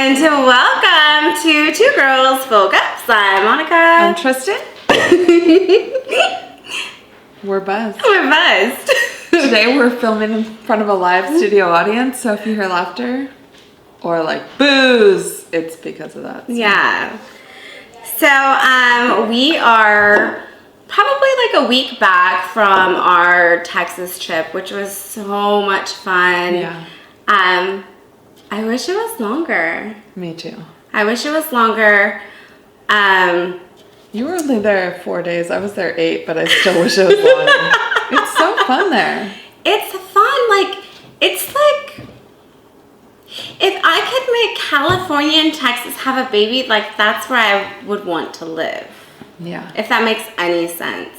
And welcome to Two Girls Full Cups. I'm Monica. I'm Tristan. We're buzzed. We're buzzed. Today we're filming in front of a live studio audience, so if you hear laughter or like boos, it's because of that. So. Yeah. So we are probably like a week back from our Texas trip, which was so much fun. Yeah. I wish it was longer. Me too. I wish it was longer. You were only there 4 days. I was there 8, but I still wish it was longer. It's so fun there. It's fun. It's like if I could make California and Texas have a baby, like that's where I would want to live. Yeah. If that makes any sense.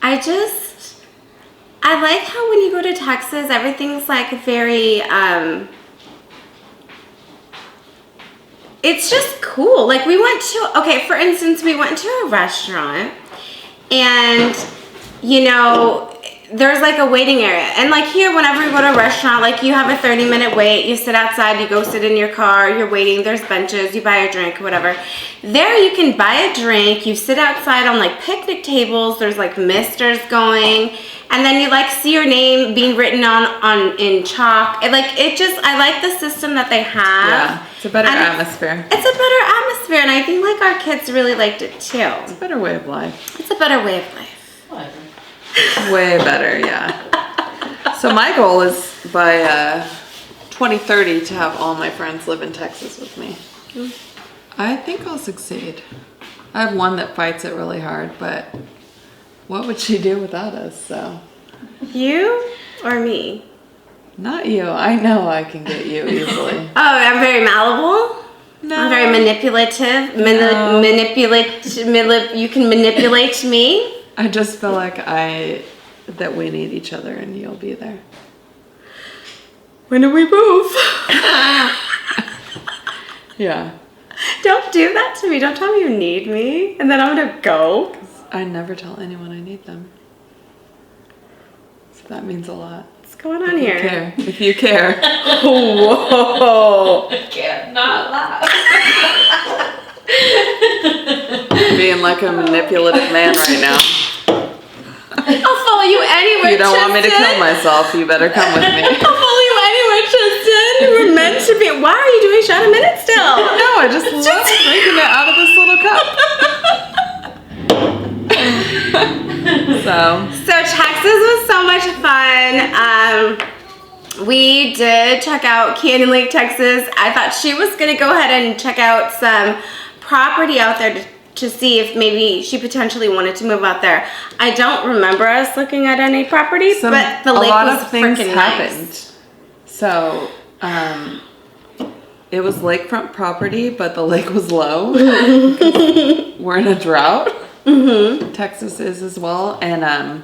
I like how when you go to Texas, everything's like very, it's just cool. Like for instance, we went to a restaurant and, there's like a waiting area. And like here, whenever you go to a restaurant, like you have a 30-minute wait, you sit outside, you go sit in your car, you're waiting, there's benches, you buy a drink, whatever. There you can buy a drink, you sit outside on like picnic tables, there's like misters going, and then you like see your name being written in chalk. I like the system that they have. Yeah, it's a better atmosphere. It's a better atmosphere, and I think like our kids really liked it too. It's a better way of life. It's a better way of life. Way better, yeah. So my goal is by 2030 to have all my friends live in Texas with me. I think I'll succeed. I have one that fights it really hard, but what would she do without us? So You or me? not you. I know I can get you easily. Oh, I'm very malleable? No. I'm very manipulative. No. You can manipulate me. I just feel like that we need each other and you'll be there. When do we move? Yeah. Don't do that to me. Don't tell me you need me and then I'm gonna go. I never tell anyone I need them. So that means a lot. What's going on here? If you care. Whoa. I can't not laugh. Being like a manipulative man right now. I'll follow you anywhere, If you don't want me to Tristan. kill myself, you better come with me. I'll follow you anywhere, Tristan. We're meant to be. Why are you doing shot a minute still? No, I just love drinking it out of this little cup. So Texas was so much fun. We did check out Canyon Lake, Texas. I thought she was gonna go ahead and check out some property out there to see if maybe she potentially wanted to move out there. I don't remember us looking at any property, but the lake was freaking nice. So, it was lakefront property, but the lake was low. We're in a drought. Mm-hmm. Texas is as well, and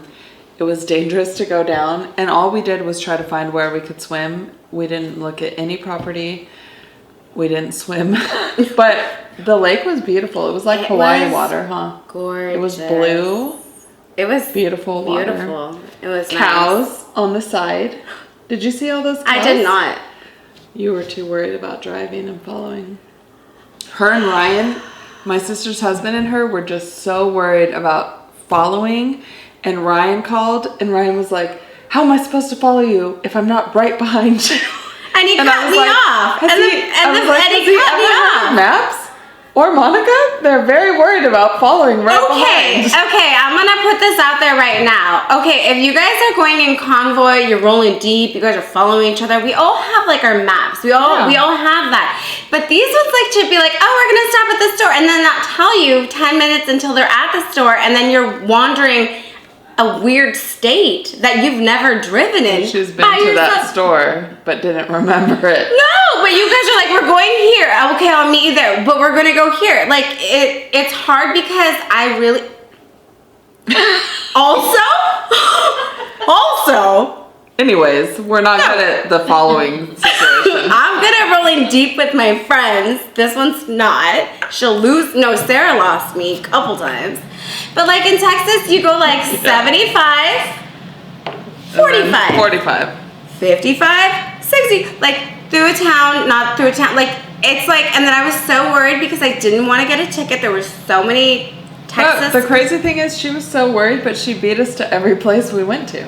it was dangerous to go down. And all we did was try to find where we could swim. We didn't look at any property. We didn't swim, but the lake was beautiful. It was like Hawaii water, huh? Gorgeous. It was blue. It was beautiful water. Beautiful. It was cows nice. On the side. Did you see all those cows? I did not. You were too worried about driving and following. Her and Ryan, my sister's husband and her, were just so worried about following. And Ryan called, and Ryan was like, "How am I supposed to follow you if I'm not right behind you?" And he cut me off. And he cut me off. Maps? Or Monica? They're very worried about following behind. Okay, I'm gonna put this out there right now. Okay, if you guys are going in convoy, you're rolling deep, you guys are following each other, we all have like our maps. We all have that. But these ones like to be like, oh, we're gonna stop at the store, and then not tell you 10 minutes until they're at the store, and then you're wandering a weird state that you've never driven in. She's been to that store, but didn't remember it. No, but you guys are like, we're going here. Okay, I'll meet you there, but we're gonna go here. Like, it's hard because I really... Also... Anyways, we're not good at the following situation. I'm good at rolling deep with my friends. This one's not. She'll lose. No, Sarah lost me a couple times. But like in Texas, you go like 75, 45, 45, 55, 60. Like through a town, not through a town. Like it's like, and then I was so worried because I didn't want to get a ticket. There were so many But Texas. the crazy thing is, she was so worried, but she beat us to every place we went to.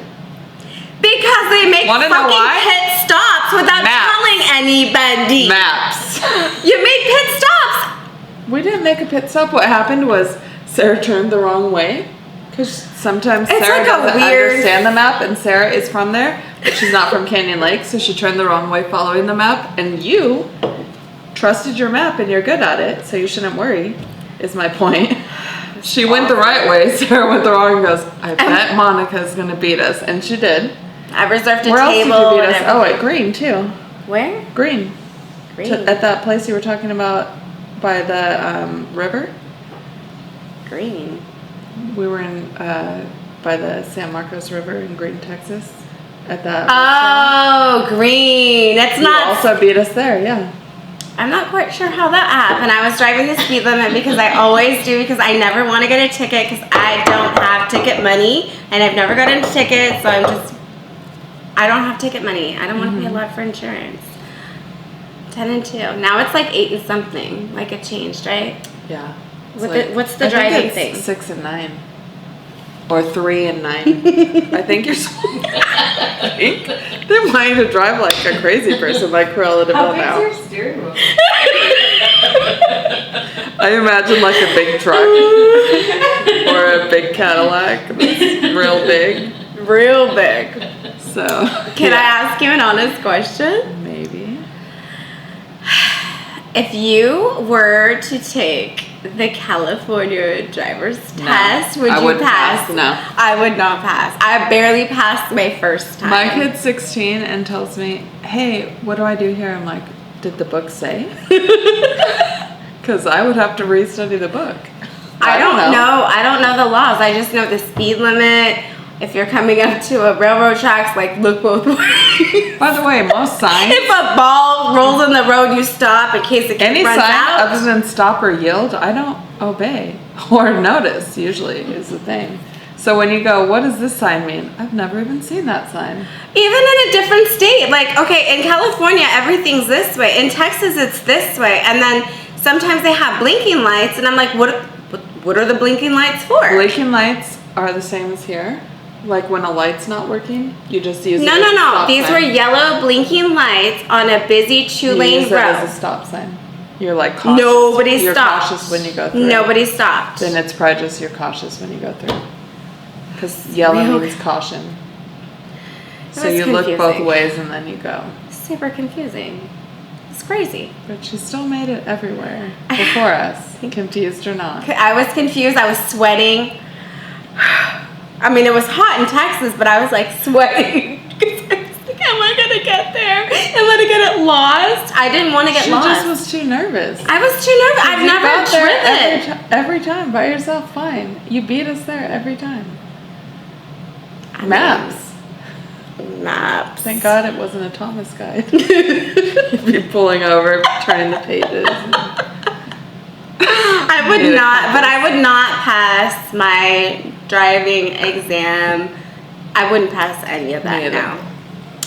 Because they make Wanna know fucking why? pit stops without Maps. telling anybody. Maps. You made pit stops. We didn't make a pit stop. What happened was Sarah turned the wrong way. Because sometimes It's Sarah like a doesn't weird- understand the map, and Sarah is from there, but she's not from Canyon Lake, so she turned the wrong way following the map. And you trusted your map, and you're good at it, so you shouldn't worry, is my point. She went the right way, Sarah went the wrong, and goes, I bet Monica's going to beat us. And she did. I reserved a Where else did table. you beat and us? Oh, everything. at Green, too. Where? Green. Green. At that place you were talking about by the river. Green. We were in by the San Marcos River in Green, Texas. At that. Oh, green. It's You not. also beat us there, yeah. I'm not quite sure how that happened. I was driving the speed limit because I always do, because I never want to get a ticket because I don't have ticket money and I've never gotten a ticket, so I don't have ticket money. I don't want to pay a lot for insurance. 10 and 2. Now it's like 8 and something. Like it changed, right? Yeah. It's What's the I think driving it's thing? 6 and 9. Or 3 and 9. I think you're I think they're wanting to drive like a crazy person like Cruella de How Vil big's now. your steering wheel? I imagine like a big truck or a big Cadillac that's real big. Real big. So Can yeah, I ask you an honest question? maybe. If you were to take the California driver's test, would I you wouldn't pass? pass, no. I would not pass. I barely passed my first time. My kid's 16 and tells me, "Hey, what do I do here?" I'm like, "Did the book say?" Because I would have to restudy the book. I don't know. I don't know the laws. I just know the speed limit. If you're coming up to a railroad tracks, like look both ways. By the way, most signs, If a ball rolls in the road, you stop in case it any runs sign out. other than stop or yield, I don't obey or notice. Usually is the thing. So when you go, what does this sign mean? I've never even seen that sign. Even in a different state, like, okay, in California, everything's this way. In Texas, it's this way. And then sometimes they have blinking lights, and I'm like, what are the blinking lights for? Blinking lights are the same as here. Like when a light's not working, you just use it No, as no, a no. stop These sign. were yellow blinking lights on a busy You two-lane use it as a road. stop sign. You're like cautious. Nobody You're stopped. cautious when you go through. Nobody stopped. Then it's probably just you're cautious when you go through. Because yellow Real- means caution. That So was you look both confusing. ways and then you go. Super confusing. It's crazy. But she still made it everywhere before us, confused or not. I was confused. I was sweating. I mean, it was hot in Texas, but I was like sweating. I was like, am I going to get there? Am I going to get lost? I didn't want to get She lost. just was too nervous. I was too nervous. I've You never got there driven. every time by yourself, fine. You beat us there every time. I mean, Maps. Maps. Thank God it wasn't a Thomas guide. You'd be pulling over, turning the pages. I would Made it not, but I would not pass my driving exam. I wouldn't pass any of that Me either. now.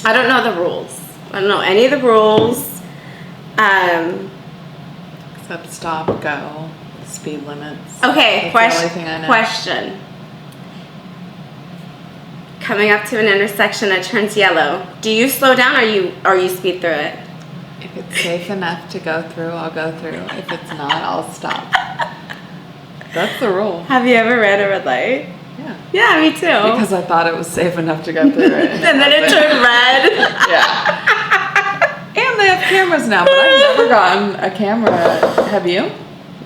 I don't know the rules. I don't know any of the rules. Except stop, go, speed limits. Okay, That's the only thing I know. question. Coming up to an intersection that turns yellow, do you slow down or you speed through it? If it's safe enough to go through, I'll go through. If it's not, I'll stop. That's the rule. Have you ever ran a red light? Yeah. Yeah, me too. Because I thought it was safe enough to go through it. and then it wasn't. turned red. Yeah. And they have cameras now, but I've never gotten a camera. Have you?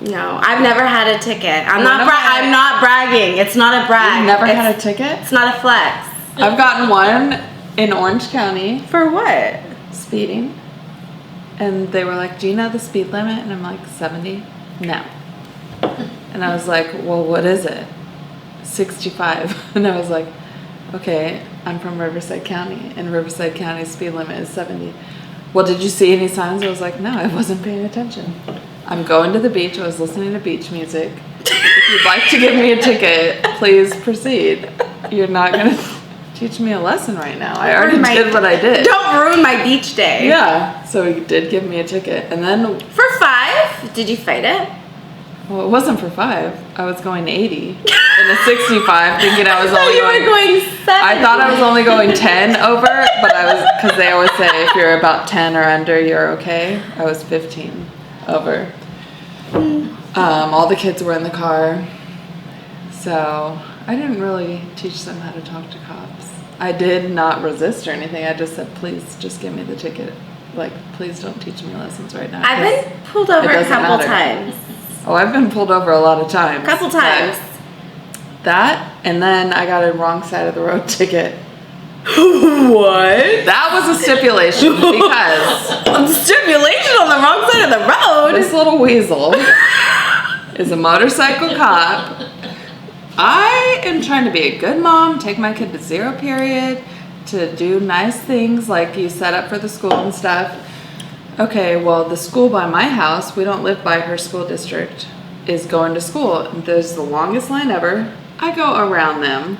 No, I've never had a ticket. I'm One not. of my- I'm not bragging. It's not a brag. You've never it's, had a ticket? It's not a flex. I've gotten one in Orange County, For what? speeding. And they were like, do you know the speed limit? And I'm like, 70? No. And I was like, well, what is it? 65. And I was like, okay, I'm from Riverside County, and Riverside County speed limit is 70. Well, did you see any signs? I was like, no, I wasn't paying attention. I'm going to the beach. I was listening to beach music. If you'd like to give me a ticket, please proceed. You're not going to... teach me a lesson right now. I already did what I did. Don't ruin my beach day. Yeah. So he did give me a ticket. And then, For 5? Did you fight it? well, it wasn't for 5. I was going 80 in a 65, thinking I was So only you were going 7. I thought I was only going 10 over, but I was, because they always say if you're about 10 or under, you're okay. I was 15 over. All the kids were in the car. So I didn't really teach them how to talk to cops. I did not resist or anything. I just said, please just give me the ticket. Like, please don't teach me lessons right now. I've 'cause been pulled over it a doesn't couple matter. times. Oh, I've been pulled over a lot of times. Couple times. That, and then I got a wrong side of the road ticket. What? That was a stipulation because Stipulation on the wrong side of the road. this little weasel is a motorcycle cop. I am trying to be a good mom, take my kid to 0 period, to do nice things like you set up for the school and stuff. Okay, well, the school by my house, we don't live by her school district, is going to school. There's the longest line ever. I go around them,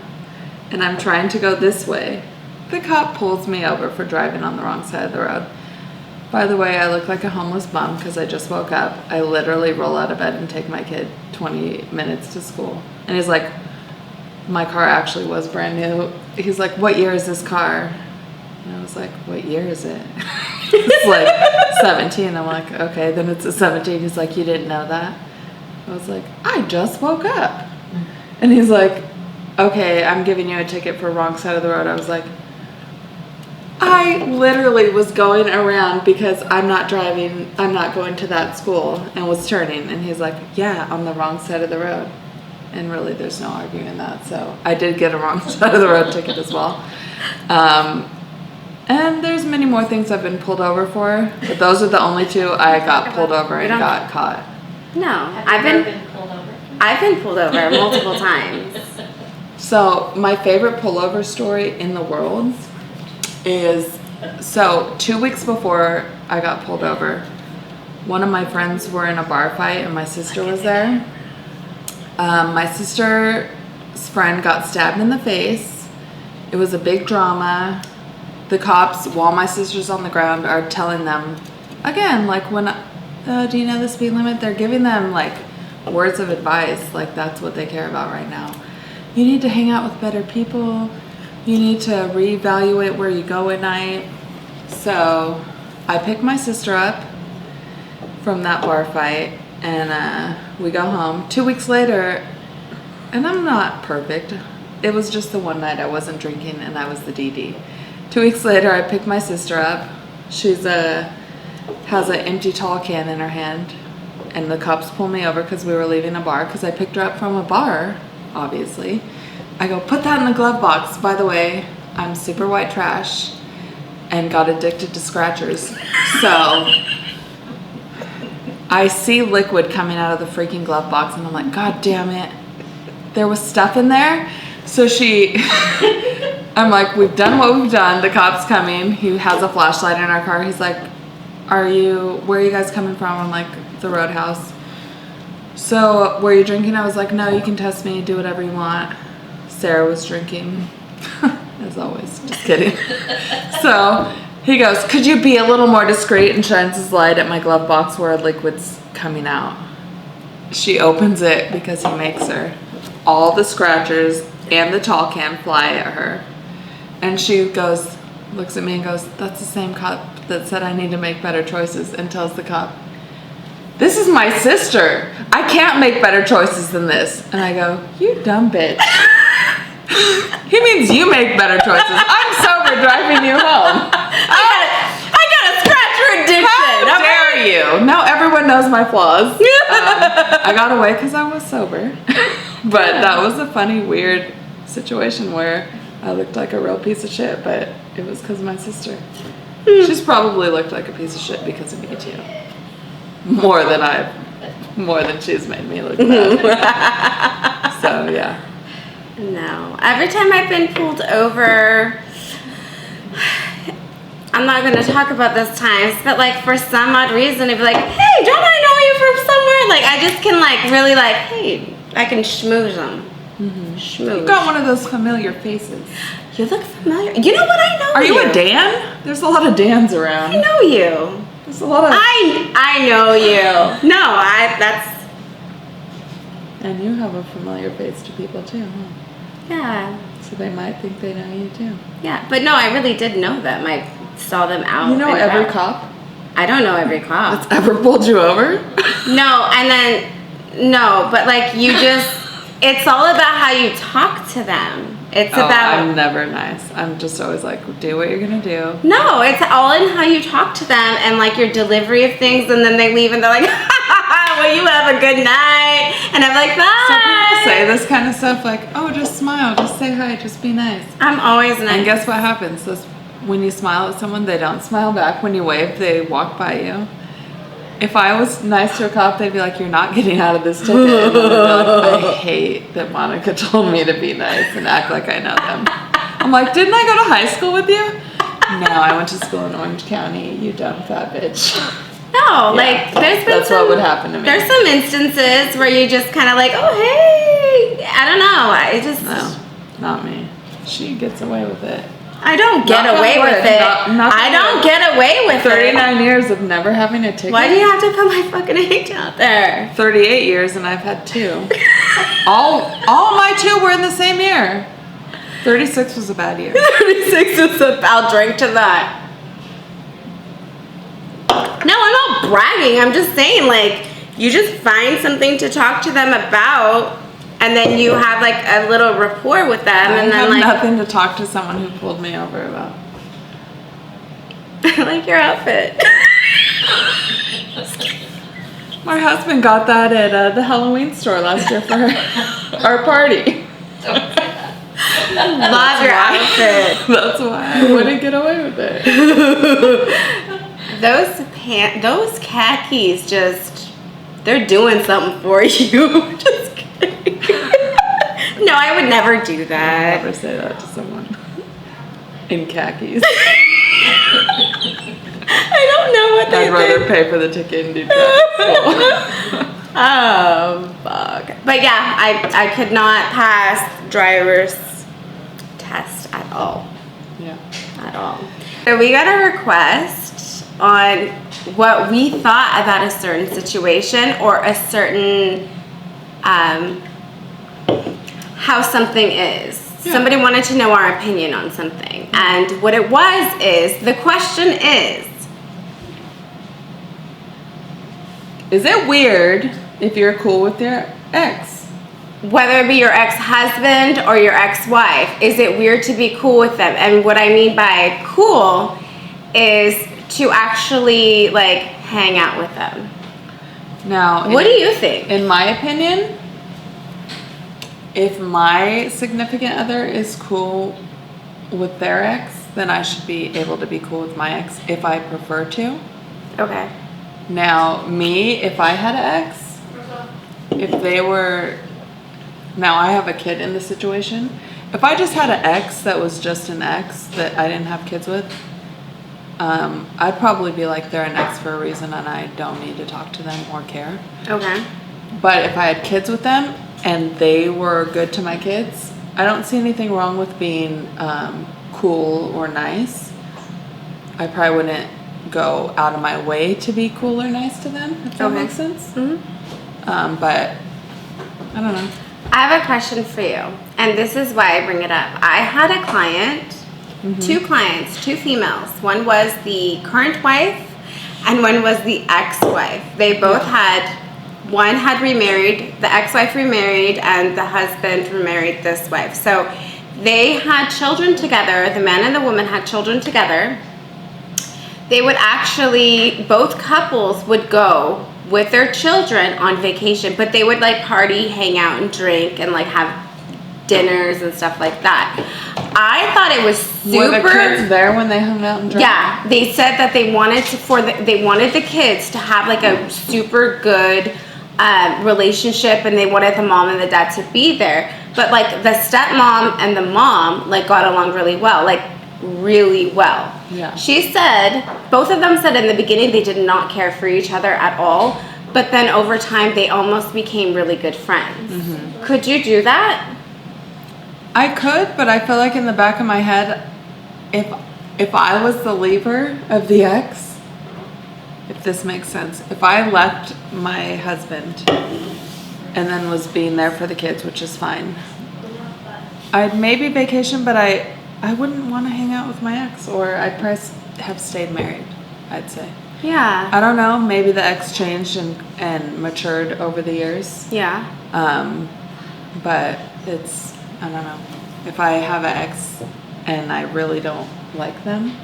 and I'm trying to go this way. The cop pulls me over for driving on the wrong side of the road. By the way, I look like a homeless bum because I just woke up. I literally roll out of bed and take my kid 20 minutes to school. And he's like, my car actually was brand new. He's like, what year is this car? And I was like, what year is it? It's like 17. I'm like, okay, then it's a 17. He's like, you didn't know that? I was like, I just woke up. And he's like, okay, I'm giving you a ticket for wrong side of the road. I was like, I literally was going around because I'm not driving, I'm not going to that school, and was turning. And he's like, yeah, on the wrong side of the road. And really, there's no arguing that. So I did get a wrong side of the road ticket as well. And there's many more things I've been pulled over for, but those are the only 2 I got pulled over and got caught. No, Have you ever been pulled over? I've been pulled over multiple times. So my favorite pullover story in the world is, so 2 weeks before I got pulled over, one of my friends were in a bar fight and my sister was there. My sister's friend got stabbed in the face. It was a big drama. The cops, while my sister's on the ground, are telling them, again, like when, do you know the speed limit? They're giving them like words of advice, like that's what they care about right now. You need to hang out with better people. You need to reevaluate where you go at night. So I picked my sister up from that bar fight and we go home. 2 weeks later, and I'm not perfect. It was just the one night I wasn't drinking and I was the DD. 2 weeks later, I picked my sister up. She's has an empty tall can in her hand, and the cops pull me over because we were leaving a bar because I picked her up from a bar, obviously. I go, put that in the glove box. By the way, I'm super white trash and got addicted to scratchers. So I see liquid coming out of the freaking glove box and I'm like, God damn it. There was stuff in there. So I'm like, we've done what we've done. The cop's coming. He has a flashlight in our car. He's like, where are you guys coming from? I'm like, the Roadhouse. So were you drinking? I was like, no, you can test me, do whatever you want. Sarah was drinking, as always, just kidding. So he goes, could you be a little more discreet, and shines his light at my glove box where liquid's coming out. She opens it because he makes her. All the scratchers and the tall can fly at her. And she goes, looks at me and goes, that's the same cop that said I need to make better choices, and tells the cop, this is my sister. I can't make better choices than this. And I go, you dumb bitch. He means you make better choices. I'm sober driving you home. I got a scratcher addiction. How dare you? Now everyone knows my flaws. I got away because I was sober. But that was a funny, weird situation where I looked like a real piece of shit, but it was because of my sister. She's probably looked like a piece of shit because of me too. More than she's made me look bad. So yeah. No. Every time I've been pulled over, I'm not going to talk about those times, but like for some odd reason, it'd be like, hey, don't I know you from somewhere? Like I just can like really like, hey, I can schmooze them. Schmooze. You got one of those familiar faces. You look familiar. You know what? I know Are you a Dan? There's a lot of Dans around. I know you. There's a lot of. I know you. No, that's And you have a familiar face to people too, huh? yeah. So they might think they know you too. Yeah, but no, I really did know them. I saw them out. You know and every about. cop I don't know every cop. that's ever pulled you over? No, and then no, but like you just. It's all about how you talk to them. It's about. I'm never nice. I'm just always like, do what you're gonna do. No, it's all in how you talk to them and like your delivery of things, and then they leave and they're like, well, you have a good night, and I'm like, bye. Some people say this kind of stuff like, oh, just smile, just say hi, just be nice. I'm always nice. And guess what happens? When you smile at someone, they don't smile back. When you wave, they walk by you. If I was nice to a cop, they'd be like, you're not getting out of this ticket. And I'd be like, I hate that Monica told me to be nice and act like I know them. I'm like, didn't I go to high school with you? No, I went to school in Orange County, you dumb fat bitch. No, Yeah, like there's been that's what would happen to me. There's some instances where you just kind of like, oh hey, I don't know. I just No, not me. She gets away with it. I don't get Knock on away wood. with it. Knock I on don't wood. get away with 39 years of never having a ticket. it. Why do you have to put my fucking age out there? 38 years and I've had 2. all my 2 were in the same year. 36 was a bad year. 36 is I'll drink to that. No, I'm not bragging. I'm just saying, like, you just find something to talk to them about, and then you have like a little rapport with them, I and then have like, nothing to talk to someone who pulled me over about. I like your outfit. My husband got that at the Halloween store last year for our party. Love your outfit. That's why I wouldn't get away with it. Those khakis they're doing something for you. Just kidding. No, I would never do that. Never say that to someone in khakis. I don't know what they I'd rather think. pay for the ticket and do that. Oh, fuck. But yeah, I could not pass driver's test at all. Yeah. At all. So we got a request on what we thought about a certain situation or a certain how something is. Yeah. Somebody wanted to know our opinion on something. And what it was is, the question Is it weird if you're cool with your ex? whether it be your ex-husband or your ex-wife, is it weird to be cool with them? And what I mean by cool is to actually like hang out with them. Now, What do you think? in my opinion, if my significant other is cool with their ex, then I should be able to be cool with my ex if I prefer to. Okay. Now, me, if I had an ex, if they were, now I have a kid in the situation. If I just had an ex that was just an ex that I didn't have kids with, I'd probably be like, they're an ex for a reason and I don't need to talk to them or care. Okay. But if I had kids with them and they were good to my kids, I don't see anything wrong with being cool or nice. I probably wouldn't go out of my way to be cool or nice to them, if that Okay. makes sense. Mm-hmm. But I don't know. I have a question for you, and this is why I bring it up. I had a client, two clients, two females. One was the current wife, and one was the ex-wife. They both had, one had remarried, the ex-wife remarried, and the husband remarried this wife. So they had children together. The man and the woman had children together. They would actually, both couples would go with their children on vacation, but they would like party, hang out, and drink, and like have dinners and stuff like that. I thought it was super. Were the kids there when they hung out and drank? Yeah, they said that they wanted to they wanted the kids to have like a super good relationship, and they wanted the mom and the dad to be there. But like the stepmom and the mom like got along really well, like really well. Yeah. She said, both of them said in the beginning they did not care for each other at all, but then over time they almost became really good friends. Could you do that? I could, but I feel like in the back of my head, if I was the leaver of the ex, if this makes sense, if I left my husband and then was being there for the kids, which is fine, I'd maybe vacation, but I wouldn't want to hang out with my ex, or I'd probably have stayed married, I'd say. Yeah. I don't know, maybe the ex changed and matured over the years. Yeah. But it's, I don't know. If I have an ex and I really don't like them,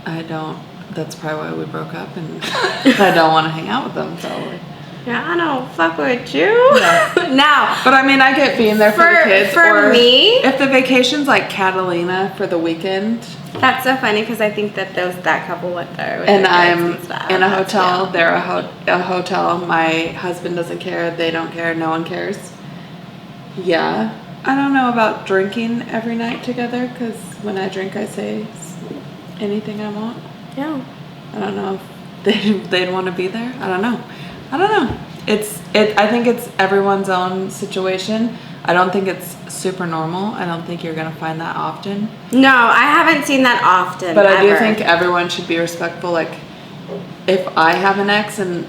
that's probably why we broke up, and I don't want to hang out with them, probably. Yeah, I don't fuck with you. Yeah. Now, But I mean, I get being there for the kids. For or me, if the vacation's like Catalina for the weekend, that's so funny because I think that couple went there. With and their kids I'm and stuff. in a That's hotel, cute. they're a hotel, my husband doesn't care, they don't care, no one cares. Yeah. I don't know about drinking every night together, because when I drink, I say anything I want. Yeah. I don't know if they'd want to be there. I don't know. I think it's everyone's own situation. I don't think it's super normal. I don't think you're gonna find that often. No, I haven't seen that often. But I do ever. think everyone should be respectful. Like, if I have an ex and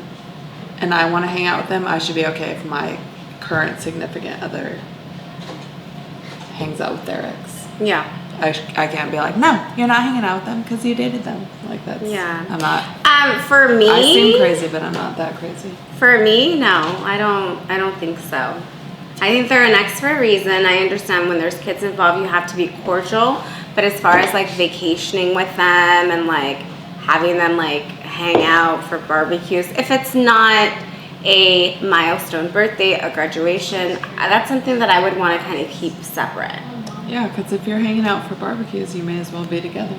I want to hang out with them, I should be okay if my current significant other hangs out with their ex. Yeah. I can't be like, no, you're not hanging out with them because you dated them. Like, that's, Yeah. I'm not, For me, I seem crazy, but I'm not that crazy. For me, no, I don't think so. I think they're an ex for a reason. I understand when there's kids involved, you have to be cordial. But as far as like vacationing with them and like having them like hang out for barbecues, if it's not a milestone birthday, a graduation, that's something that I would want to kind of keep separate. Yeah, because if you're hanging out for barbecues, you may as well be together.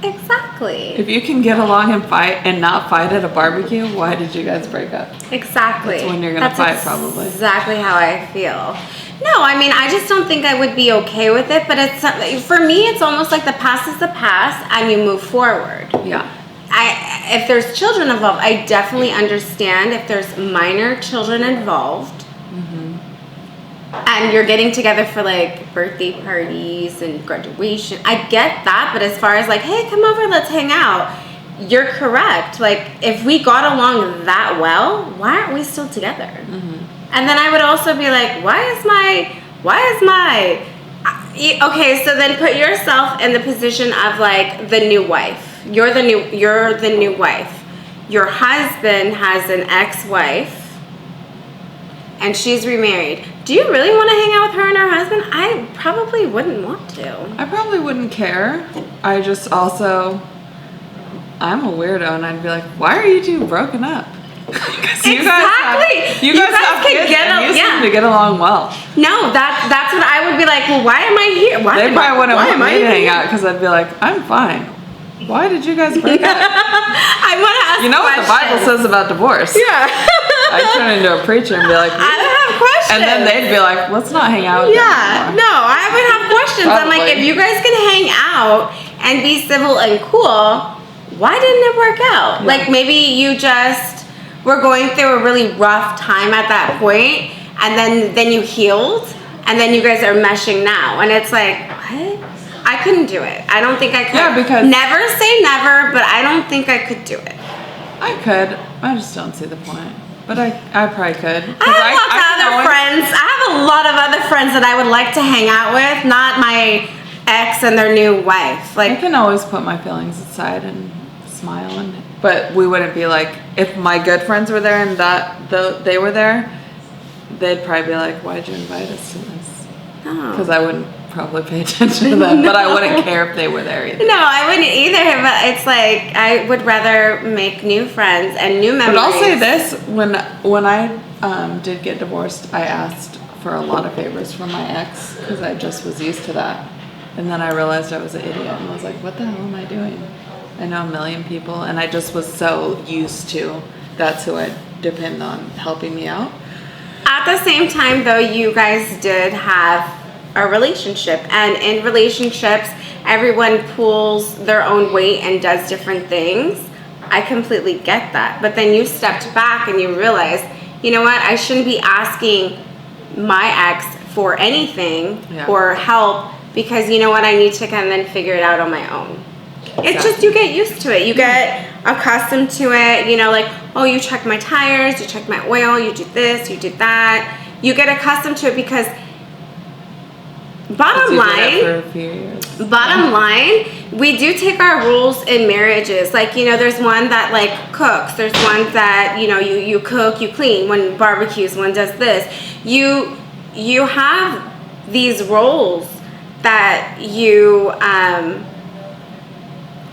Exactly. If you can get along and fight and not fight at a barbecue, why did you guys break up? Exactly. That's when you're gonna fight, probably. Exactly how I feel. No, I mean, I just don't think I would be okay with it. But it's for me, it's almost like the past is the past, and you move forward. Yeah. If there's children involved, I definitely understand if there's minor children involved. And you're getting together for like birthday parties and graduation. I get that, but as far as like, hey, come over, let's hang out. You're correct. Like, if we got along that well, why aren't we still together? And then I would also be like, okay, so then put yourself in the position of like the new wife. You're the new wife. Your husband has an ex-wife and she's remarried. Do you really want to hang out with her and her husband? I probably wouldn't want to. I probably wouldn't care. I just also, I'm a weirdo, and I'd be like, why are you two broken up? Because you guys have kids, and you seem to get along well. No, that's what I would be like. Well, why am I here? They probably wouldn't want me to hang out because I'd be like, I'm fine. Why did you guys break up? I want to ask. You know what the Bible says about divorce? Yeah. I'd turn into a preacher and be like, I have questions. and then they'd be like, let's not hang out with them anymore. No, I would have questions. I'm like, Probably. if you guys can hang out and be civil and cool, why didn't it work out? Yeah. Like, maybe you just were going through a really rough time at that point, and then you healed, and then you guys are meshing now, and it's like, what? I couldn't do it. I don't think I could. Yeah, because- never say never, but I don't think I could do it. I could. I just don't see the point. But I probably could. I have a lot of other friends that I would like to hang out with, not my ex and their new wife. I Like, can always put my feelings aside and smile, but we wouldn't be like, if my good friends were there and they were there, they'd probably be like, why'd you invite us to this? Because I wouldn't probably pay attention to them, but I wouldn't care if they were there either. no, I wouldn't either, but it's like, I would rather make new friends and new memories. But I'll say this, when I did get divorced, I asked for a lot of favors from my ex because I just was used to that. And then I realized I was an idiot and I was like, what the hell am I doing? I know a million people and I just was so used to that's who I depend on helping me out. At the same time, though, you guys did have a relationship, and in relationships, everyone pulls their own weight and does different things. I completely get that. But then you stepped back and you realized, you know what, I shouldn't be asking my ex for anything Yeah. or help because you know what, I need to kind of then figure it out on my own. It's just you get used to it. You get accustomed to it. You know, like, oh, you check my tires, you check my oil, you do this, you do that. You get accustomed to it because bottom You did line, it for a few years. bottom line, we do take our rules in marriages. Like, you know, there's one that like cooks. There's one that, you know, you cook, you clean. One barbecues, one does this. You have these roles that you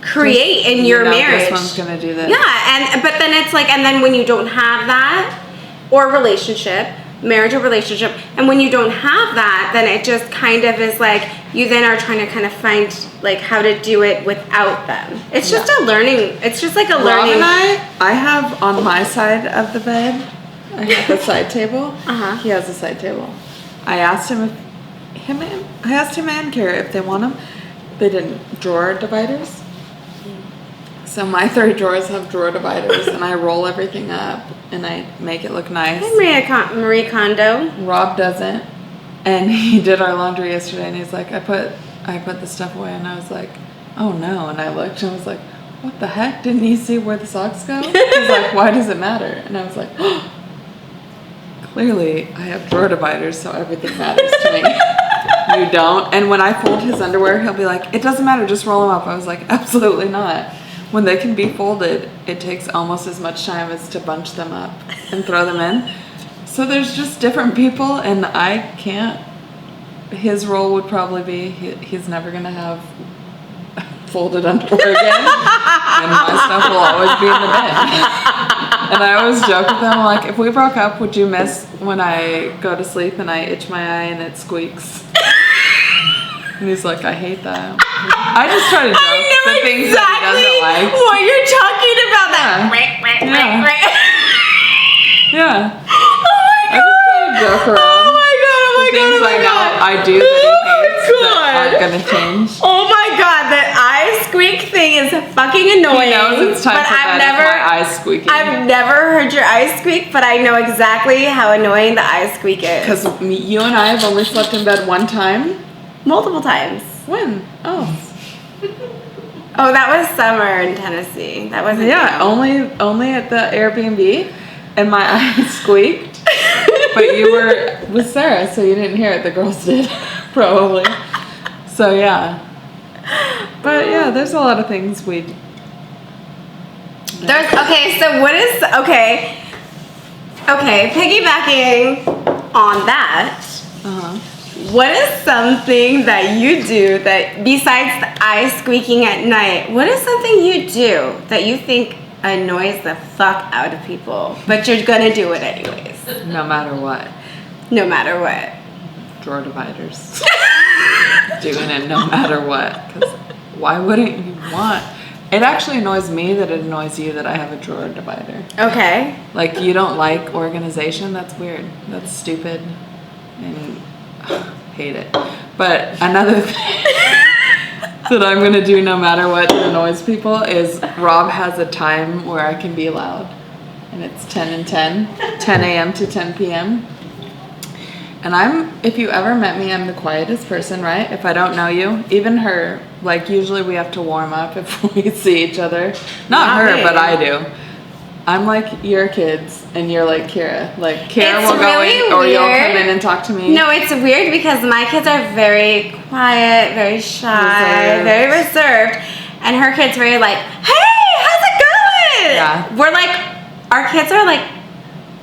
create in your marriage. This one's gonna do this. Yeah, but then it's like, and then when you don't have that, or relationship, marriage or relationship, and when you don't have that, then it just kind of is like, you then are trying to kind of find like how to do it without them. It's just a learning, it's just like a Rob learning. and I have on my side of the bed, I have a side table. Uh-huh. He has a side table. I asked him and Kara if they want them. They didn't. Drawer dividers. So my 3 drawers have drawer dividers, and I roll everything up and I make it look nice. And Marie Kondo. Rob doesn't, and he did our laundry yesterday, and he's like, I put the stuff away, and I was like, oh no, and I looked, and I was like, what the heck? Didn't you see where the socks go? He's like, why does it matter? And I was like, oh, clearly I have drawer dividers, so everything matters to me. You don't. And when I fold his underwear, he'll be like, it doesn't matter, just roll them up. I was like, absolutely not. When they can be folded, it takes almost as much time as to bunch them up and throw them in. So there's just different people, and I can't. His role would probably be he's never going to have folded underwear again, and my stuff will always be in the bin. And I always joke with him, like, if we broke up, would you miss when I go to sleep and I itch my eye and it squeaks? And he's like, I hate that. I just try to joke the things exactly that he doesn't like. what you're talking about. That. Yeah. Oh I just try to joke around. Oh my god, oh my the god, things oh my I know god. I do that he hates Oh that my aren't god. gonna change. Oh my god, that eye squeak thing is fucking annoying. He knows it's time but for bed if my eye's squeaking. I've never heard your eye squeak, but I know exactly how annoying the eye squeak is. Because you and I have only slept in bed one time. Multiple times. When? Oh. Oh, that was summer in Tennessee. That wasn't Yeah, you. only at the Airbnb, and my eye squeaked. But you were with Sarah, so you didn't hear it. The girls did, probably. So yeah. But yeah, there's a lot of things we. Okay, so what is okay, piggybacking on that, Uh-huh. what is something that you do that besides the eye squeaking at night, what is something you do that you think annoys the fuck out of people, but you're gonna do it anyways, No matter what. no matter what? Drawer dividers. Doing it no matter what. Because why wouldn't you want? It actually annoys me that it annoys you that I have a drawer divider. Okay. Like, you don't like organization? That's weird. That's stupid. And hate it. But another thing that I'm going to do no matter what that annoys people is Rob has a time where I can be loud. And it's 10 and 10. 10 a.m. to 10 p.m. And if you ever met me, I'm the quietest person, right? If I don't know you, even her, like usually we have to warm up if we see each other. Not her, me. but I do. I'm like your kids, and you're like Kara. Like Kara It's will go really in, or you'll weird. come in and talk to me. No, it's weird because my kids are very quiet, very shy, Reserved. very reserved, and her kids very like, hey, how's it going? Yeah. We're like, our kids are like,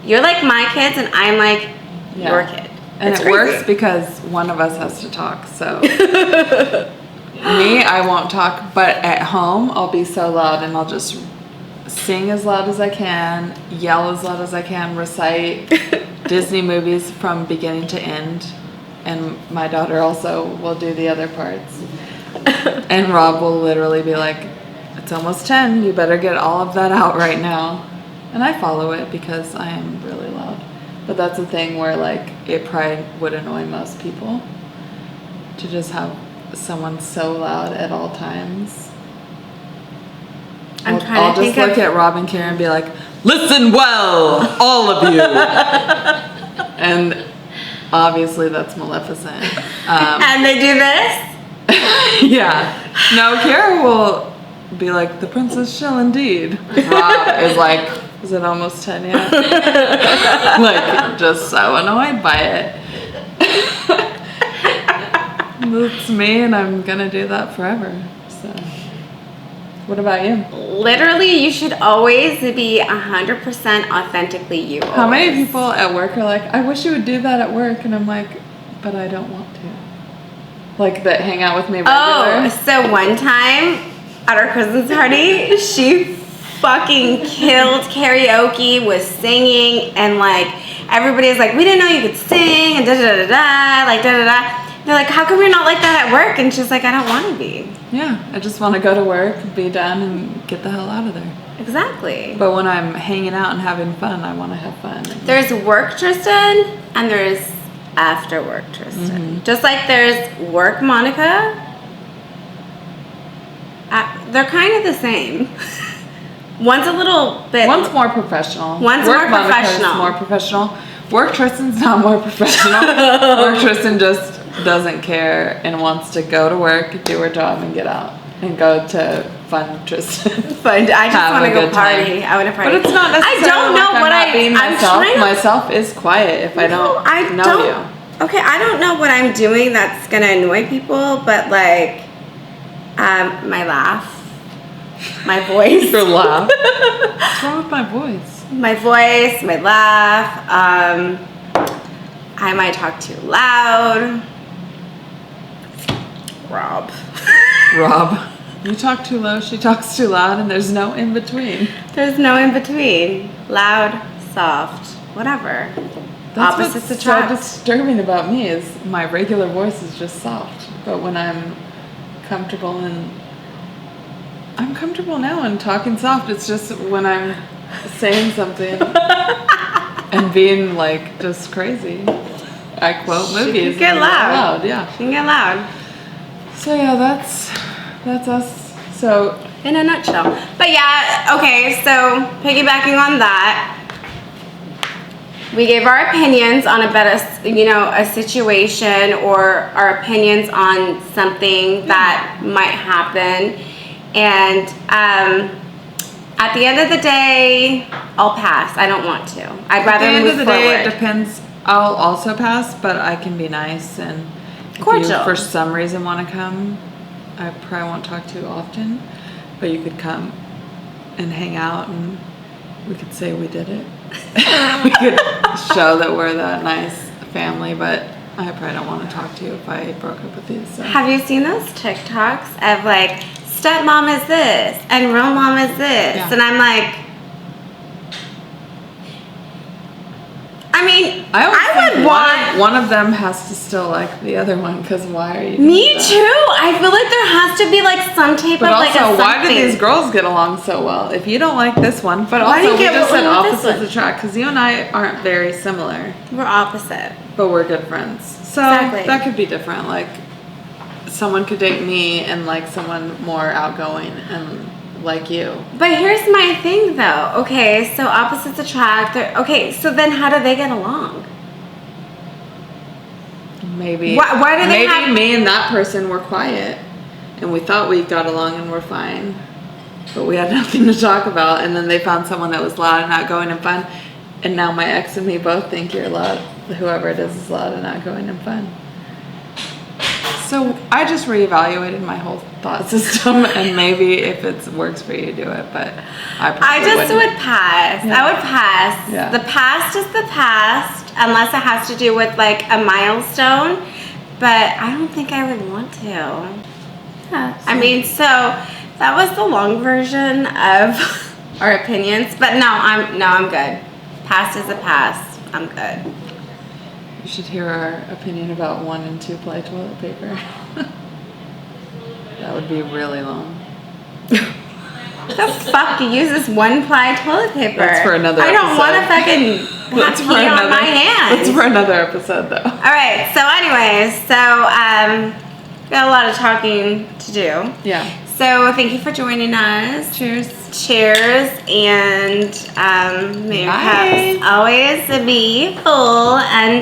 you're like my kids, and I'm like Yeah. your kid. And It's it crazy. works because one of us has to talk. So me, I won't talk, but at home I'll be so loud and I'll just sing as loud as I can, yell as loud as I can, recite Disney movies from beginning to end. And my daughter also will do the other parts. And Rob will literally be like, it's almost 10, you better get all of that out right now. And I follow it because I am really loud. But that's the thing where like it probably would annoy most people to just have someone so loud at all times. I'm trying I'll to just think look of. at Rob and Karen and be like, listen well, all of you. And Obviously, that's Maleficent. And they do this? Yeah. No, Kara will be like, the princess shall indeed. Rob is like, is it almost 10 yet? Like, just so annoyed by it. That's me, and I'm gonna do that forever. So, what about you? Literally, you should always be 100% authentically you. How many always. people at work are like, I wish you would do that at work, and I'm like, but I don't want to. Like that hang out with me regular. Oh, so one time at our Christmas party, she fucking killed karaoke, was singing, and like everybody's like, we didn't know you could sing, and da da da da, like da da da. They're like, how come you're not like that at work? And she's like, I don't want to be. Yeah, I just want to go to work, be done, and get the hell out of there. Exactly. But when I'm hanging out and having fun, I want to have fun. There's work Tristan, and there's after work Tristan. Just like there's work Monica. They're kind of the same. One's a little bit. One's more professional. One's Work more Monica's professional. more professional. Work Tristan's not more professional. Work Tristan just doesn't care and wants to go to work, do her job, and get out. And go to fun Tristan. Fun. I just Have want a to go good time. party. I want to party. But it's not necessarily I don't know like what I'm not being I'm myself. trying to. Myself is quiet if I don't know you. Okay, I don't know what I'm doing that's gonna annoy people, but like, my laugh, my voice, Your laugh. What's wrong with my voice? my voice, my laugh. I might talk too loud. Rob. Rob. You talk too low, she talks too loud, and there's no in between. There's no in between. Loud, soft, whatever. That's Opposites what's attract. so disturbing about me is my regular voice is just soft. But when I'm comfortable and I'm comfortable now and talking soft, it's just when I'm saying something and being like just crazy. I quote movies. can get and loud. Yeah. You can get loud. So yeah, that's us. So In a nutshell. But yeah, okay, so piggybacking on that, we gave our opinions on a situation or our opinions on something that might happen. And at the end of the day, I'll pass. I don't want to. I'd rather at the end move of the day, it forward. depends. I'll also pass, but I can be nice and if Cordial. you for some reason want to come, I probably won't talk to you often, but you could come and hang out and we could say we did it. We could show that we're that nice family, but I probably don't want to talk to you if I broke up with you. So. Have you seen those TikToks of like, stepmom is this and real mom is this? Yeah. And I'm like, I mean, I would think want. one of them has to still like the other one because why are you doing Me that? too. I feel like there has to be like some type But of like also, a why do something. these girls get along so well? If you don't like this one, but Why do also you we get just said along with this opposites one? attract because you and I aren't very similar, We're opposite. but we're good friends. So Exactly. that could be different. Like someone could date me and like someone more outgoing and like you. But here's my thing though. Okay, so opposites attract. Okay, so then how do they get along? Maybe. Why do they maybe have- me and that person were quiet, and we thought we got along and we're fine, but we had nothing to talk about. And then they found someone that was loud and outgoing and fun, and now my ex and me both think you're loud. Whoever it is loud and outgoing and fun. So I just reevaluated my whole thought system, and maybe if it works for you, do it. But I I just wouldn't. would pass. Yeah. I would pass. Yeah. The past is the past, unless it has to do with like a milestone. But I don't think I would want to. Yeah. I mean, so that was the long version of our opinions. But no, I'm good. Past is a past. I'm good. You should hear our opinion about 1 and 2 ply toilet paper. That would be really long. The fuck you use this 1-ply toilet paper? That's for another I don't want to episode. fucking have That's pee on my hands. That's for another episode, though. All right. So, anyways, got a lot of talking to do. Yeah. So, thank you for joining us. Cheers. Cheers, and may your Bye. cups always be full and